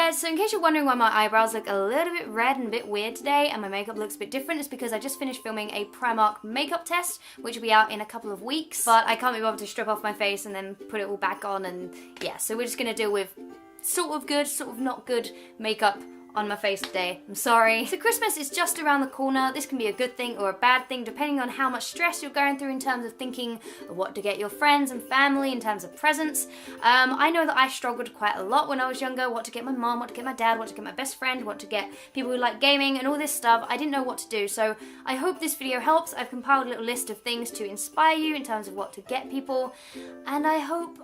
guys, so in case you're wondering why my eyebrows look a little bit red and a bit weird today and my makeup looks a bit different, it's because I just finished filming a Primark makeup test, which will be out in a couple of weeks, but I can't be bothered to strip off my face and then put it all back on, and yeah, so we're just gonna deal with sort of good, sort of not good makeup on my face today. I'm sorry. So Christmas is just around the corner. This can be a good thing or a bad thing depending on how much stress you're going through in terms of thinking of what to get your friends and family in terms of presents. I know that I struggled quite a lot when I was younger, what to get my mom, what to get my dad, what to get my best friend, what to get people who like gaming and all this stuff. I didn't know what to do, so I hope this video helps. I've compiled a little list of things to inspire you in terms of what to get people, and I hope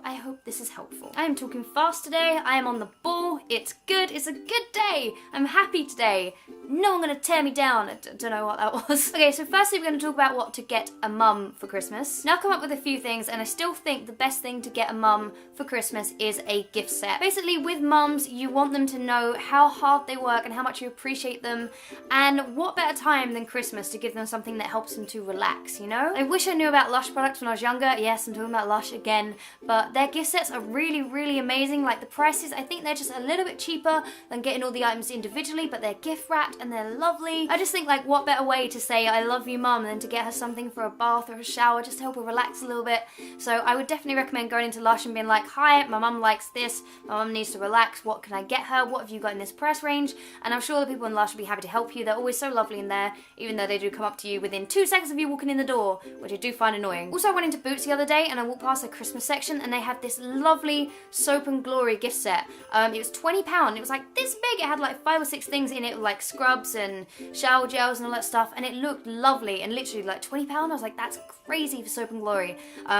this is helpful. I am talking fast today. I am on the ball. It's good. It's a good day. I'm happy today. No one gonna tear me down. I don't know what that was. Okay, so firstly we're gonna talk about what to get a mum for Christmas. Now I've come up with a few things, and I still think the best thing to get a mum for Christmas is a gift set. Basically, with mums, you want them to know how hard they work and how much you appreciate them, and what better time than Christmas to give them something that helps them to relax, you know? I wish I knew about Lush products when I was younger. Yes, I'm talking about Lush again, but their gift sets are really, really amazing. Like the prices, I think they're just a little bit cheaper than getting all the items individually, but they're gift wrapped and they're lovely. I just think, like, what better way to say I love you mum than to get her something for a bath or a shower, just to help her relax a little bit. So I would definitely recommend going into Lush and being like, hi, my mum likes this, my mum needs to relax, what can I get her, what have you got in this price range? And I'm sure the people in Lush will be happy to help you. They're always so lovely in there, even though they do come up to you within 2 seconds of you walking in the door, which I do find annoying. Also, I went into Boots the other day and I walked past their Christmas section and they had this lovely Soap and Glory gift set. It was £20. It was like this big. It had like 5 or 6 things in it, like scrubs and shower gels and all that stuff, and it looked lovely, and literally like £20. I was like, that's crazy for Soap and Glory.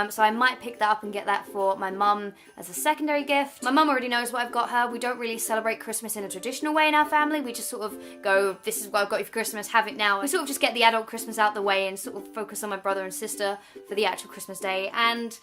So I might pick that up and get that for my mum as a secondary gift. My mum already knows what I've got her. We don't really celebrate Christmas in a traditional way in our family. We just sort of go, this is what I've got you for Christmas, have it now. We sort of just get the adult Christmas out the way and sort of focus on my brother and sister for the actual Christmas day. And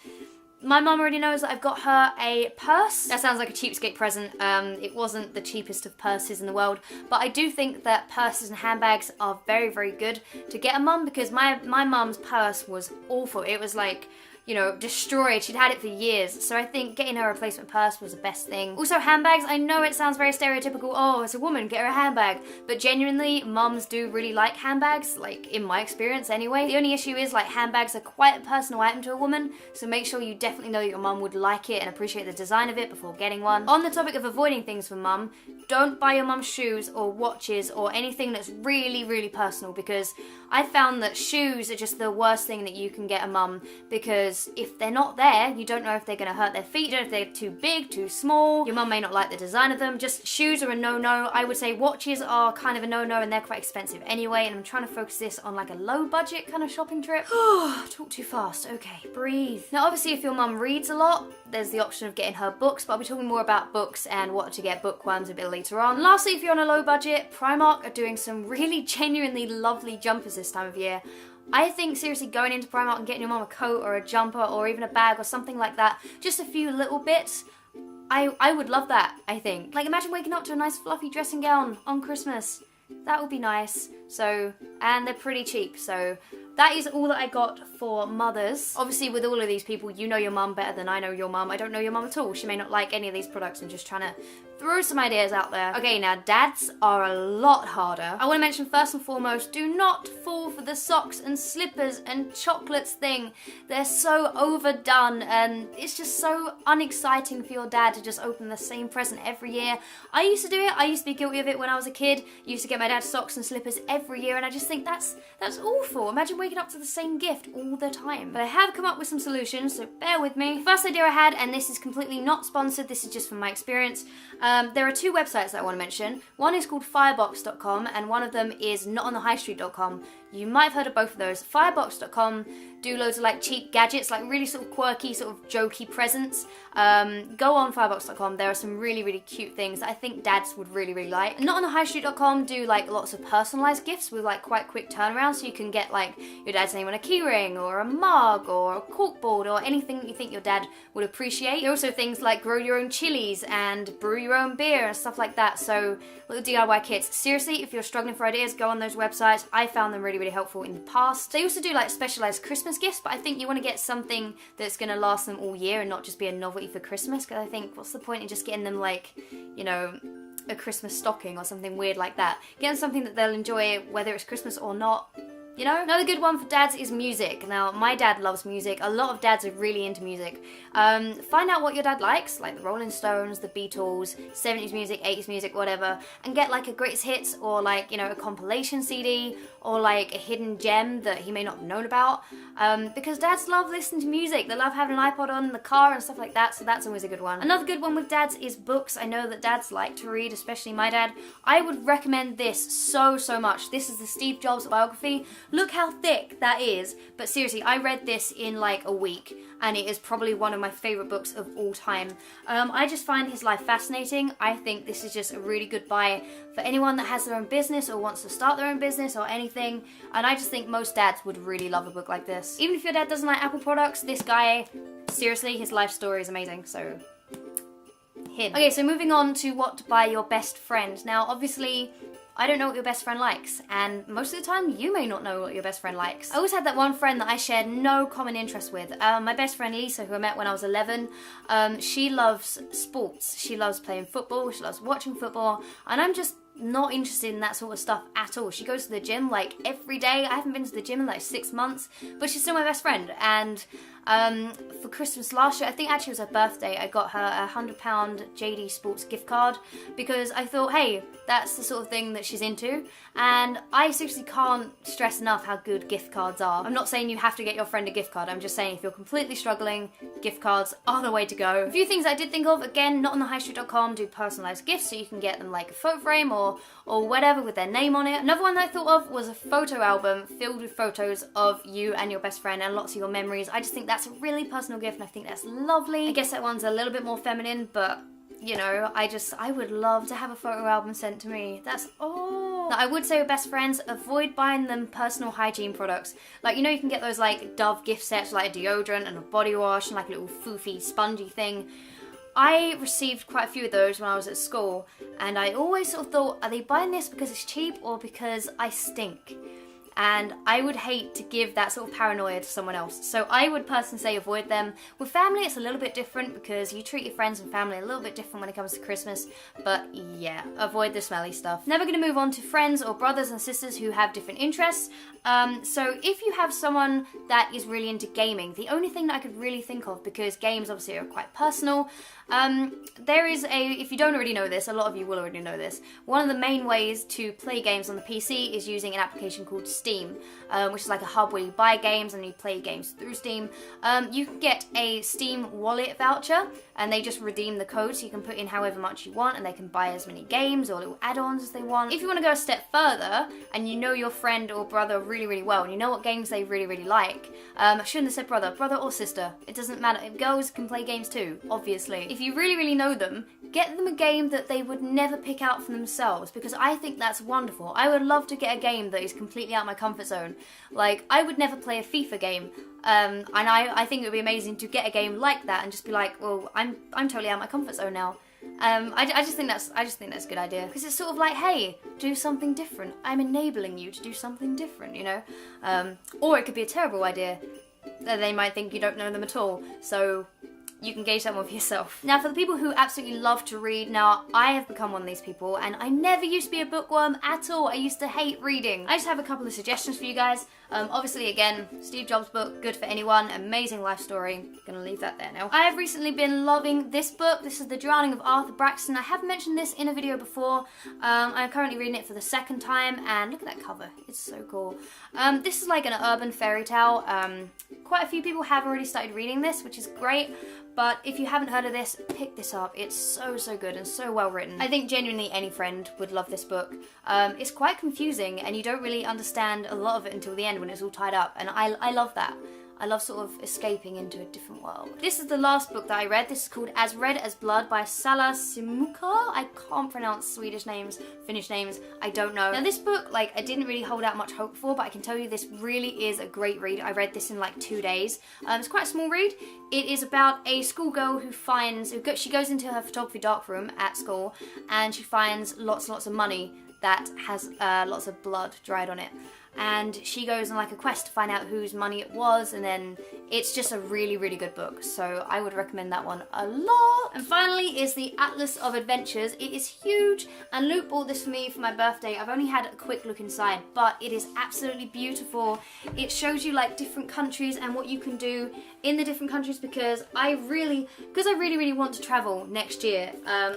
my mum already knows that I've got her a purse. That sounds like a cheapskate present. It wasn't the cheapest of purses in the world, but I do think that purses and handbags are very, very good to get a mum, because my mum's purse was awful. It was like, you know, destroyed. She'd had it for years, so I think getting her a replacement purse was the best thing. Also, handbags, I know it sounds very stereotypical, oh, it's a woman, get her a handbag, but genuinely, mums do really like handbags, like in my experience anyway. The only issue is, like, handbags are quite a personal item to a woman, so make sure you definitely know that your mum would like it and appreciate the design of it before getting one. On the topic of avoiding things for mum, don't buy your mum shoes or watches or anything that's really, really personal, because I found that shoes are just the worst thing that you can get a mum, because if they're not there, you don't know if they're going to hurt their feet, you don't know if they're too big, too small, your mum may not like the design of them. Just shoes are a no-no. I would say watches are kind of a no-no, and they're quite expensive anyway, and I'm trying to focus this on like a low budget kind of shopping trip. Talk too fast. Okay, breathe. Now obviously if your mum reads a lot, there's the option of getting her books, but I'll be talking more about books and what to get bookworms a bit later on. Lastly, if you're on a low budget, Primark are doing some really genuinely lovely jumpers this time of year. I think seriously going into Primark and getting your mum a coat or a jumper or even a bag or something like that, just a few little bits, I would love that, I think. Like, imagine waking up to a nice fluffy dressing gown on Christmas. That would be nice. So, and they're pretty cheap, so that is all that I got for mothers. Obviously, with all of these people, you know your mum better than I know your mum. I don't know your mum at all. She may not like any of these products. I'm just trying to throw some ideas out there. Okay, now dads are a lot harder. I want to mention first and foremost, do not fall for the socks and slippers and chocolates thing. They're so overdone, and it's just so unexciting for your dad to just open the same present every year. I used to do it. I used to be guilty of it when I was a kid. I used to get my dad socks and slippers every year, and I just think that's awful. Imagine waking up to the same gift all the time. But I have come up with some solutions, so bear with me. The first idea I had, and this is completely not sponsored, this is just from my experience, there are 2 websites that I want to mention. One is called firebox.com and one of them is notonthehighstreet.com. You might have heard of both of those. Firebox.com do loads of like cheap gadgets, like really sort of quirky, sort of jokey presents. Go on firebox.com. There are some really, really cute things that I think dads would really, really like. Notonthehighstreet.com do like lots of personalized gifts with like quite quick turnaround, so you can get like your dad's name on a keyring or a mug or a corkboard or anything that you think your dad would appreciate. There are also things like grow your own chilies and brew your own beer and stuff like that. So little DIY kits. Seriously, if you're struggling for ideas, go on those websites. I found them really, really helpful in the past. They also do like specialized Christmas gifts, but I think you want to get something that's going to last them all year and not just be a novelty for Christmas, because I think what's the point in just getting them like, you know, a Christmas stocking or something weird like that. Get them something that they'll enjoy whether it's Christmas or not. You know? Another good one for dads is music. Now, my dad loves music. A lot of dads are really into music. Find out what your dad likes, like the Rolling Stones, the Beatles, 70s music, 80s music, whatever, and get like a greatest hits or like, you know, a compilation CD or like a hidden gem that he may not have known about. Because dads love listening to music. They love having an iPod on in the car and stuff like that, so that's always a good one. Another good one with dads is books. I know that dads like to read, especially my dad. I would recommend this so much. This is the Steve Jobs biography. Look how thick that is, but seriously, I read this in like a week, and it is probably one of my favourite books of all time. I just find his life fascinating. I think this is just a really good buy for anyone that has their own business or wants to start their own business or anything, and I just think most dads would really love a book like this. Even if your dad doesn't like Apple products, this guy, seriously, his life story is amazing, so him. Okay, so moving on to what to buy your best friend. Now, obviously, I don't know what your best friend likes, and most of the time you may not know what your best friend likes. I always had that one friend that I shared no common interest with. My best friend Lisa, who I met when I was 11, she loves sports. She loves playing football, she loves watching football, and I'm just not interested in that sort of stuff at all. She goes to the gym like every day. I haven't been to the gym in like 6 months, but she's still my best friend. And for Christmas last year, I think actually it was her birthday, I got her a £100 JD Sports gift card because I thought, hey, that's the sort of thing that she's into, and I seriously can't stress enough how good gift cards are. I'm not saying you have to get your friend a gift card, I'm just saying if you're completely struggling, gift cards are the way to go. A few things I did think of, again, not on thehighstreet.com, do personalised gifts so you can get them like a photo frame or whatever with their name on it. Another one that I thought of was a photo album filled with photos of you and your best friend and lots of your memories. I just think that's a really personal gift and I think that's lovely. I guess that one's a little bit more feminine, but you know, I would love to have a photo album sent to me. That's all. Now, I would say with best friends, avoid buying them personal hygiene products. Like, you know, you can get those like Dove gift sets, like a deodorant and a body wash and like a little foofy spongy thing. I received quite a few of those when I was at school, and I always sort of thought, are they buying this because it's cheap or because I stink? And I would hate to give that sort of paranoia to someone else. So I would personally say avoid them. With family, it's a little bit different because you treat your friends and family a little bit different when it comes to Christmas. But yeah, avoid the smelly stuff. Now we're going to move on to friends or brothers and sisters who have different interests. So if you have someone that is really into gaming, the only thing that I could really think of, because games obviously are quite personal, there is if you don't already know this, a lot of you will already know this, one of the main ways to play games on the PC is using an application called Steam, which is like a hub where you buy games and you play games through Steam. You can get a Steam wallet voucher and they just redeem the code, so you can put in however much you want and they can buy as many games or little add-ons as they want. If you want to go a step further and you know your friend or brother really well and you know what games they really like, I shouldn't have said brother or sister, it doesn't matter, girls can play games too, obviously. If you really know them, get them a game that they would never pick out for themselves, because I think that's wonderful. I would love to get a game that is completely out of my comfort zone. Like, I would never play a FIFA game, and I think it would be amazing to get a game like that and just be like, well, I'm totally out of my comfort zone now. I just think that's a good idea, because it's sort of like, hey, do something different. I'm enabling you to do something different, you know. Or it could be a terrible idea. They might think you don't know them at all. So you can gauge that one for yourself. Now, for the people who absolutely love to read, now I have become one of these people, and I never used to be a bookworm at all. I used to hate reading. I just have a couple of suggestions for you guys. Obviously, again, Steve Jobs' book, good for anyone, amazing life story. Gonna leave that there now. I have recently been loving this book. This is The Drowning of Arthur Braxton. I have mentioned this in a video before. I'm currently reading it for the second time, and look at that cover. It's so cool. This is like an urban fairy tale. Quite a few people have already started reading this, which is great. But if you haven't heard of this, pick this up. It's so good and so well written. I think genuinely any friend would love this book. It's quite confusing and you don't really understand a lot of it until the end when it's all tied up, and I love that. I love sort of escaping into a different world. This is the last book that I read. This is called As Red as Blood by Salla Simuka. I can't pronounce Swedish names, Finnish names, I don't know. Now this book, like, I didn't really hold out much hope for, but I can tell you this really is a great read. I read this in like 2 days. It's quite a small read. It is about a schoolgirl who finds, she goes into her photography darkroom at school and she finds lots of money that has lots of blood dried on it. and she goes on like a quest to find out whose money it was, and then it's just a really, really good book. So I would recommend that one a lot. And finally is the Atlas of Adventures. It is huge, and Luke bought this for me for my birthday. I've only had a quick look inside, but it is absolutely beautiful. It shows you like different countries and what you can do in the different countries, because I really want to travel next year.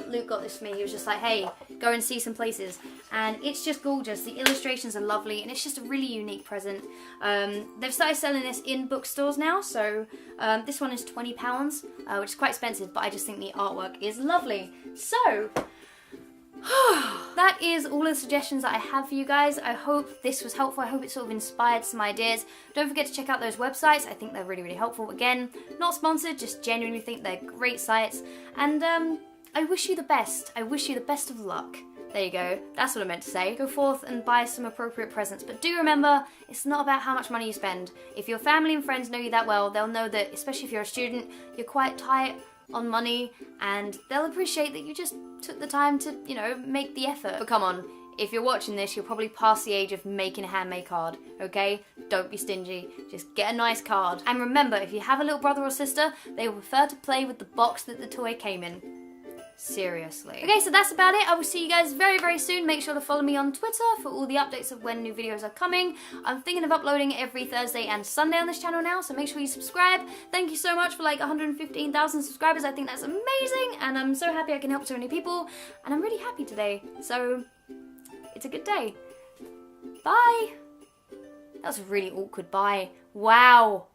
Luke got this for me. He was just like, hey, go and see some places, and it's just gorgeous. The illustrations are lovely, and it's just a really unique present. They've started selling this in bookstores now, so this one is £20, which is quite expensive, but I just think the artwork is lovely. So that is all the suggestions that I have for you guys. I hope this was helpful. I hope it sort of inspired some ideas. Don't forget to check out those websites. I think they're really, really helpful. Again, not sponsored, just genuinely think they're great sites. And I wish you the best. I wish you the best of luck. There you go. That's what I meant to say. Go forth and buy some appropriate presents. But do remember, it's not about how much money you spend. If your family and friends know you that well, they'll know that, especially if you're a student, you're quite tight on money, and they'll appreciate that you just took the time to, you know, make the effort. But come on, if you're watching this, you're probably past the age of making a handmade card, okay? Don't be stingy, just get a nice card. And remember, if you have a little brother or sister, they will prefer to play with the box that the toy came in. Seriously. Okay, so that's about it. I will see you guys very, very soon. Make sure to follow me on Twitter for all the updates of when new videos are coming. I'm thinking of uploading every Thursday and Sunday on this channel now, so make sure you subscribe. Thank you so much for like 115,000 subscribers. I think that's amazing, and I'm so happy I can help so many people, and I'm really happy today. So, it's a good day. Bye. That was a really awkward bye. Wow.